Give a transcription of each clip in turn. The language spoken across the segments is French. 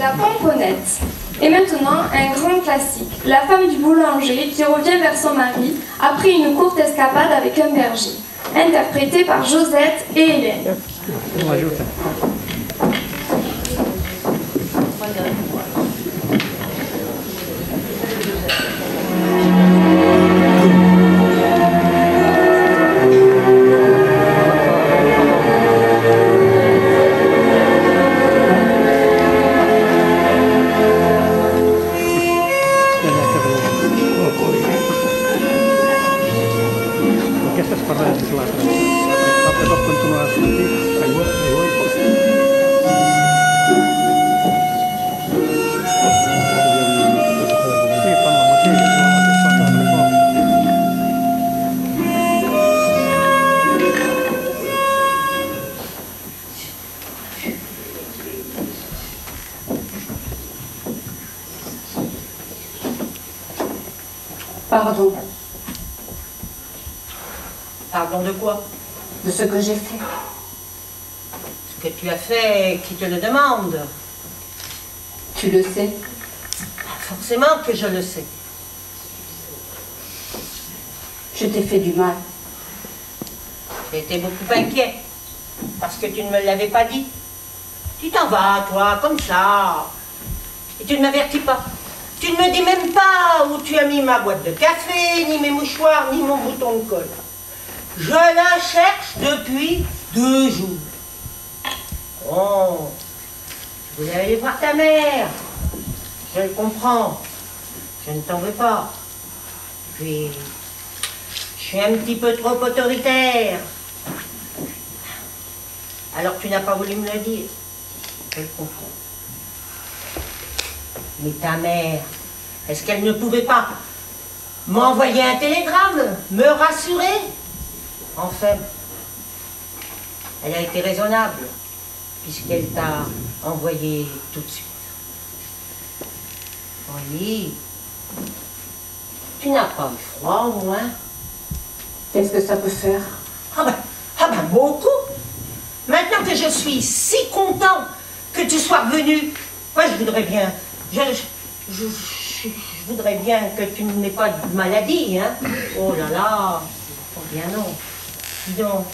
La pomponnette. Et maintenant, un grand classique. La femme du boulanger qui revient vers son mari après une courte escapade avec un berger. Interprétée par Josette et Hélène. Pardon. Pardon de quoi? De ce que j'ai fait. Ce que tu as fait, qui te le demande? Tu le sais. Forcément que je le sais. Je t'ai fait du mal. J'ai été beaucoup inquiet, parce que tu ne me l'avais pas dit. Tu t'en vas, toi, comme ça. Et tu ne m'avertis pas. Tu ne me dis même pas où tu as mis ma boîte de café, ni mes mouchoirs, ni mon bouton de colle. Je la cherche depuis 2 jours. Oh, je voulais aller voir ta mère. Je le comprends. Je ne t'en veux pas. Puis, je suis un petit peu trop autoritaire. Alors tu n'as pas voulu me le dire. Je le comprends. Mais ta mère, est-ce qu'elle ne pouvait pas m'envoyer un télégramme, me rassurer? Enfin, elle a été raisonnable, puisqu'elle t'a envoyé tout de suite. Oui, tu n'as pas eu froid au moins? Qu'est-ce que ça peut faire? Ah ben beaucoup. Maintenant que je suis si content que tu sois venu, moi je voudrais bien, je voudrais bien que tu n'aies pas de maladie, hein. Oh là là, oh bien non. Dis donc,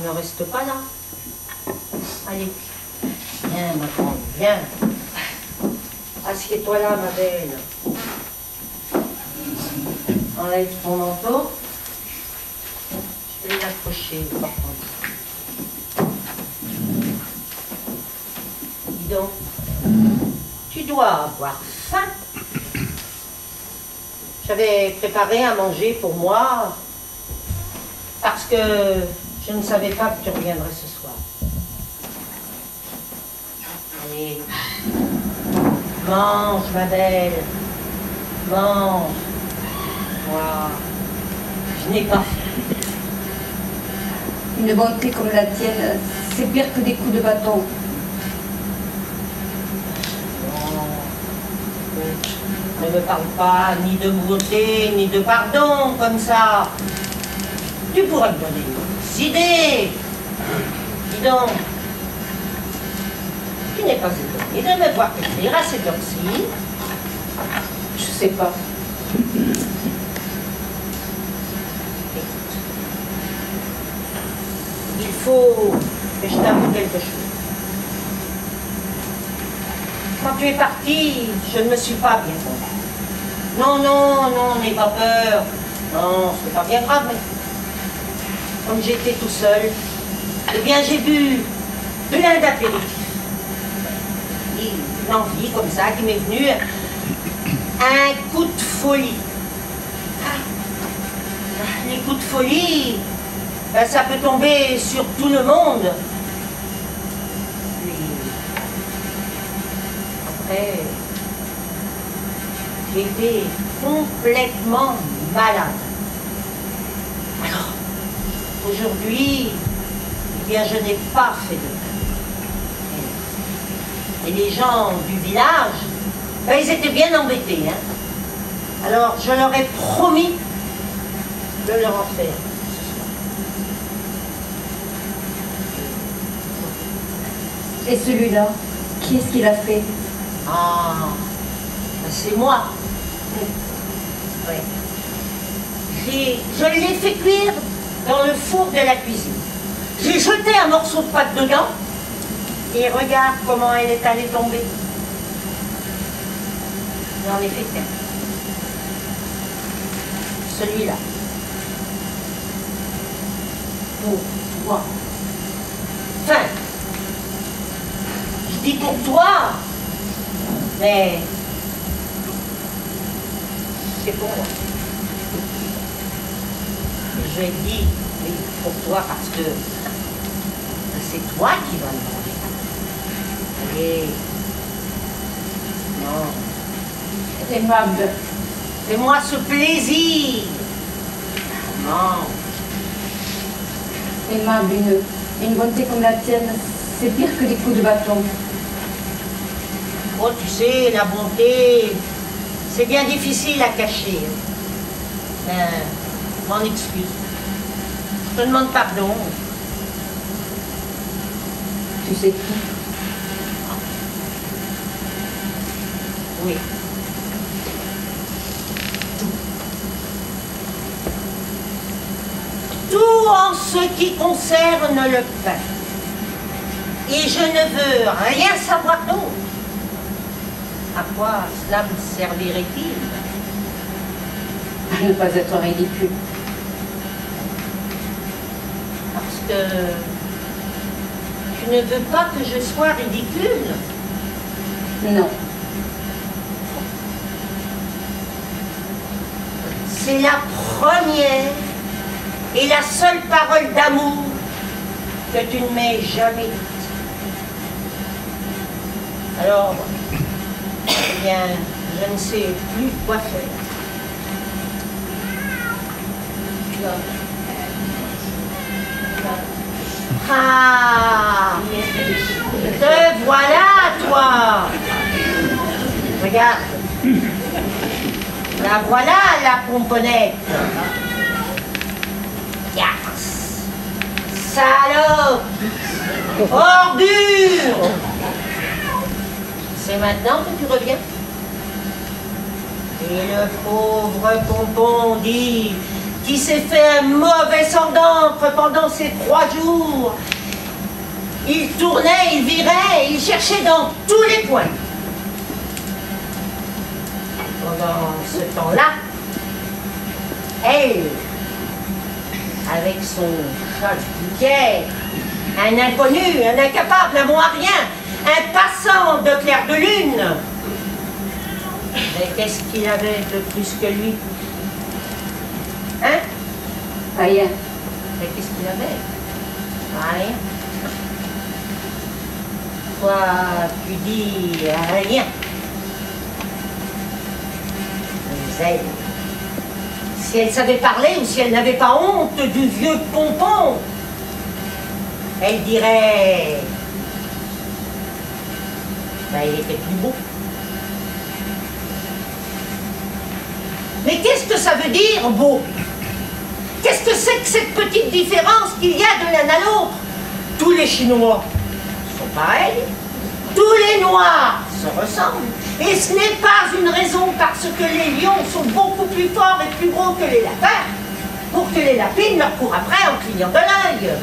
ne reste pas là. Allez, viens ma grande, viens. Assieds-toi là, ma belle. Enlève ton manteau. Je vais l'accrocher, par contre. Dis donc, tu dois avoir faim. J'avais préparé à manger pour moi, parce que je ne savais pas que tu reviendrais ce soir. Allez, mange, ma belle, mange. Moi, je n'ai pas faim. Une bonté comme la tienne, c'est pire que des coups de bâton. Ne me parle pas ni de beauté, ni de pardon, comme ça. Tu pourrais me donner des idées. Dis donc, tu n'es pas étonné de me voir écrire à cette heure-ci? Je sais pas. Il faut que je t'avoue quelque chose. Quand tu es parti, je ne me suis pas bien conduite. Non, non, non, n'aie pas peur. Non, c'est pas bien grave, mais comme j'étais tout seul, eh bien j'ai bu plein d'apéritifs. Une envie comme ça qui m'est venue, un coup de folie. Les coups de folie, ben, ça peut tomber sur tout le monde. Puis, après, j'ai été complètement malade. Alors, aujourd'hui, eh bien, je n'ai pas fait de mal. Et les gens du village, ben, ils étaient bien embêtés, hein. Alors, je leur ai promis de leur en faire. Et celui-là, Qui est-ce qui l'a fait? Ah, ben c'est moi. Oui. Je l'ai fait cuire dans le four de la cuisine. J'ai jeté un morceau de pâte dedans et regarde comment elle est allée tomber. J'en ai fait qu'un. Celui-là. Pour toi. Enfin, je dis pour toi, mais c'est pour moi. Je dis oui, pour toi parce que c'est toi qui vas le manger. Allez. Non. Aimable. Fais-moi ce plaisir. Non. Aimable, une bonté comme la tienne, c'est pire que des coups de bâton. Oh, tu sais, la bonté, c'est bien difficile à cacher. Je m'en excuse. Je te demande pardon. Tu sais tout. Oui. Tout en ce qui concerne le pain. Et je ne veux rien savoir d'autre. À quoi cela me servirait-il? À ne pas être ridicule. Parce que tu ne veux pas que je sois ridicule? Non. C'est la première et la seule parole d'amour que tu ne m'aies jamais dite. Alors, eh bien, je ne sais plus quoi faire. Ah, te voilà, toi. Regarde. La voilà, la pomponnette. Yes. Salope. Ordure. C'est maintenant que tu reviens? Et le pauvre pompon dit qui s'est fait un mauvais sang d'encre pendant ces 3 jours. Il tournait, il virait, il cherchait dans tous les coins. Pendant ce temps-là, elle, avec son châle bouquet, un inconnu, un incapable, un bon à rien, un passant de clair de lune. Mais qu'est-ce qu'il avait de plus que lui? Hein? Rien. Mais qu'est-ce qu'il avait? Rien. Toi, tu dis rien. Mais elle, si elle savait parler ou si elle n'avait pas honte du vieux pompon, elle dirait... Ben, il était plus beau. Mais qu'est-ce que ça veut dire, beau? Qu'est-ce que c'est que cette petite différence qu'il y a de l'un à l'autre? Tous les Chinois sont pareils, tous les Noirs se ressemblent, et ce n'est pas une raison parce que les lions sont beaucoup plus forts et plus gros que les lapins, pour que les lapines leur courent après en clignant de l'œil.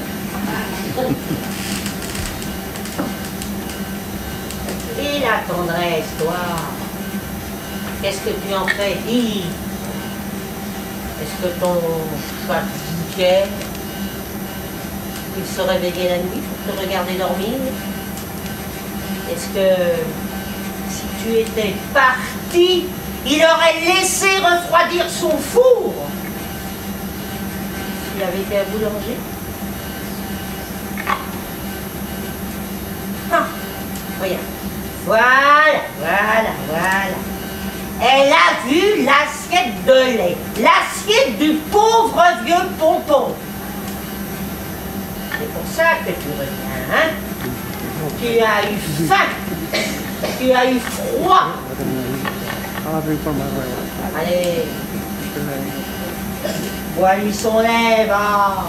Et la tendresse, toi, qu'est-ce que tu en fais? Dis. Est-ce que ton chat bouquet, il se réveillait la nuit pour te regarder dormir? Est-ce que si tu étais parti, il aurait laissé refroidir son four? S'il avait été un boulanger? Ah, regarde. Voilà. Elle a vu l'assiette de lait, l'assiette du pauvre vieux pompon. C'est pour ça que tu reviens, hein? Tu as eu faim, tu as eu froid. Allez, bois-lui son lait, va.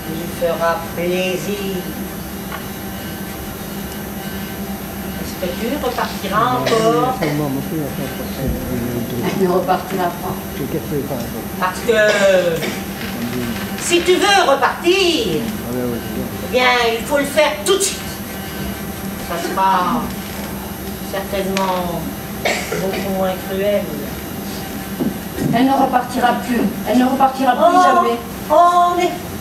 Il lui fera plaisir. Est-ce que tu repartiras encore? Elle ne repartira pas. Parce que si tu veux repartir, eh bien, il faut le faire tout de suite. Ça sera certainement beaucoup moins cruel. Elle ne repartira plus. Elle ne repartira plus jamais. Oh,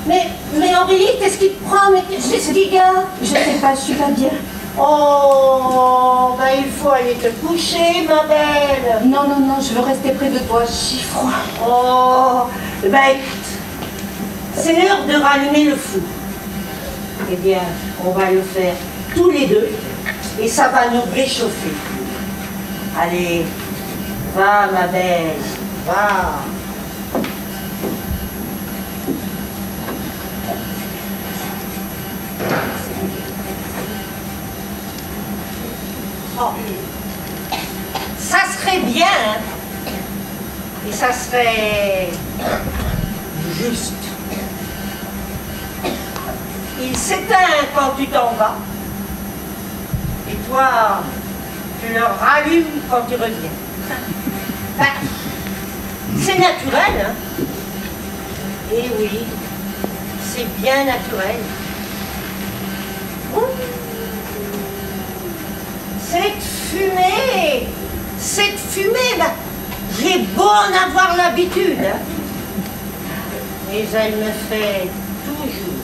mais Henri, qu'est-ce qui te prend? Mais qu'est-ce qu'il y a? Je sais pas, je suis pas bien. Oh, ben il faut aller te coucher, ma belle. Non, non, non, je veux rester près de toi, j'ai froid. Oh, ben écoute, c'est l'heure de rallumer le fou. Eh bien, on va le faire tous les deux et ça va nous réchauffer. Allez, va ma belle, va. Oh. Ça serait bien, hein, et ça serait juste. Il s'éteint quand tu t'en vas, et toi, tu le rallumes quand tu reviens. Ben, c'est naturel, hein. Et oui, c'est bien naturel. Ouh. Cette fumée, ben, j'ai beau en avoir l'habitude, hein, mais elle me fait toujours.